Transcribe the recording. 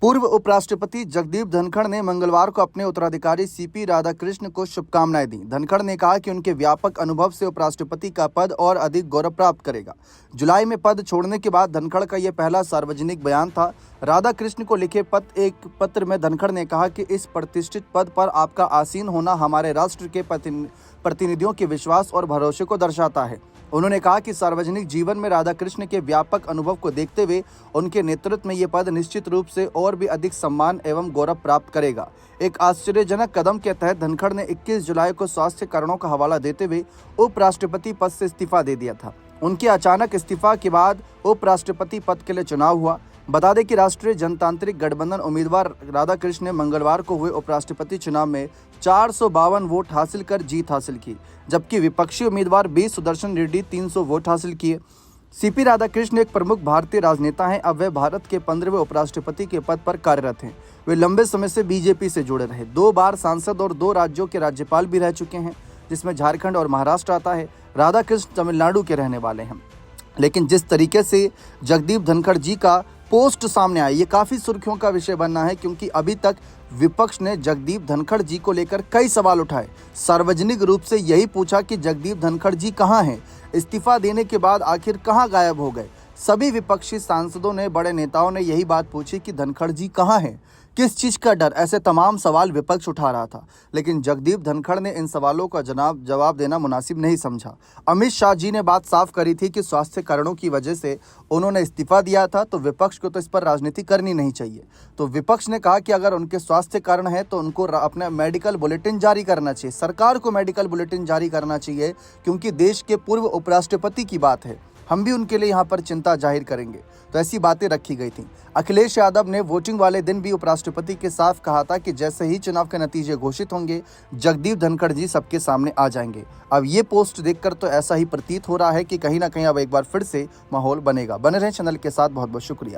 पूर्व उपराष्ट्रपति जगदीप धनखड़ ने मंगलवार को अपने उत्तराधिकारी सीपी राधाकृष्ण को शुभकामनाएं दी। धनखड़ ने कहा कि उनके व्यापक अनुभव से उपराष्ट्रपति का पद और अधिक गौरव प्राप्त करेगा। जुलाई में पद छोड़ने के बाद धनखड़ का यह पहला सार्वजनिक बयान था। राधाकृष्ण को लिखे एक पत्र में धनखड़ ने कहा कि इस प्रतिष्ठित पद पर आपका आसीन होना हमारे राष्ट्र के प्रतिनिधियों के विश्वास और भरोसे को दर्शाता है। उन्होंने कहा कि सार्वजनिक जीवन में राधाकृष्ण के व्यापक अनुभव को देखते हुए उनके नेतृत्व में ये पद निश्चित रूप से और भी अधिक सम्मान एवं गौरव प्राप्त करेगा। एक आश्चर्यजनक कदम के तहत धनखड़ ने 21 जुलाई को स्वास्थ्य कारणों का हवाला देते हुए उपराष्ट्रपति पद से इस्तीफा दे दिया था। उनके अचानक इस्तीफा के बाद उपराष्ट्रपति पद के लिए चुनाव हुआ। बता दें कि राष्ट्रीय जनतांत्रिक गठबंधन उम्मीदवार राधाकृष्ण ने मंगलवार को हुए उपराष्ट्रपति चुनाव में 452 वोट हासिल कर जीत हासिल की, जबकि विपक्षी उम्मीदवार बी सुदर्शन रेड्डी 300 वोट हासिल किए। सीपी राधाकृष्ण एक प्रमुख भारतीय राजनेता हैं। अब वे भारत के 15वें उपराष्ट्रपति के पद पर कार्यरत हैं। वे लंबे समय से बीजेपी से जुड़े रहे, 2 बार सांसद और 2 राज्यों के राज्यपाल भी रह चुके हैं, जिसमें झारखंड और महाराष्ट्र आता है। राधाकृष्ण तमिलनाडु के रहने वाले हैं, लेकिन जिस तरीके से जगदीप धनखड़ जी का पोस्ट सामने आया, ये काफ़ी सुर्खियों का विषय बनना है, क्योंकि अभी तक विपक्ष ने जगदीप धनखड़ जी को लेकर कई सवाल उठाए। सार्वजनिक रूप से यही पूछा कि जगदीप धनखड़ जी कहाँ हैं, इस्तीफा देने के बाद आखिर कहाँ गायब हो गए। सभी विपक्षी सांसदों ने, बड़े नेताओं ने यही बात पूछी कि धनखड़ जी कहाँ हैं, किस चीज़ का डर, ऐसे तमाम सवाल विपक्ष उठा रहा था। लेकिन जगदीप धनखड़ ने इन सवालों का जवाब देना मुनासिब नहीं समझा। अमित शाह जी ने बात साफ करी थी कि स्वास्थ्य कारणों की वजह से उन्होंने इस्तीफा दिया था, तो विपक्ष को तो इस पर राजनीति करनी नहीं चाहिए। तो विपक्ष ने कहा कि अगर उनके स्वास्थ्य कारण है तो उनको अपना मेडिकल बुलेटिन जारी करना चाहिए, सरकार को मेडिकल बुलेटिन जारी करना चाहिए, क्योंकि देश के पूर्व उपराष्ट्रपति की बात है। हम भी उनके लिए यहाँ पर चिंता जाहिर करेंगे। तो ऐसी बातें रखी गई थी। अखिलेश यादव ने वोटिंग वाले दिन भी उपराष्ट्रपति के साफ कहा था कि जैसे ही चुनाव के नतीजे घोषित होंगे, जगदीप धनखड़ जी सबके सामने आ जाएंगे। अब ये पोस्ट देखकर तो ऐसा ही प्रतीत हो रहा है कि कहीं ना कहीं अब एक बार फिर से माहौल बनेगा। बने रहें चैनल के साथ। बहुत बहुत शुक्रिया।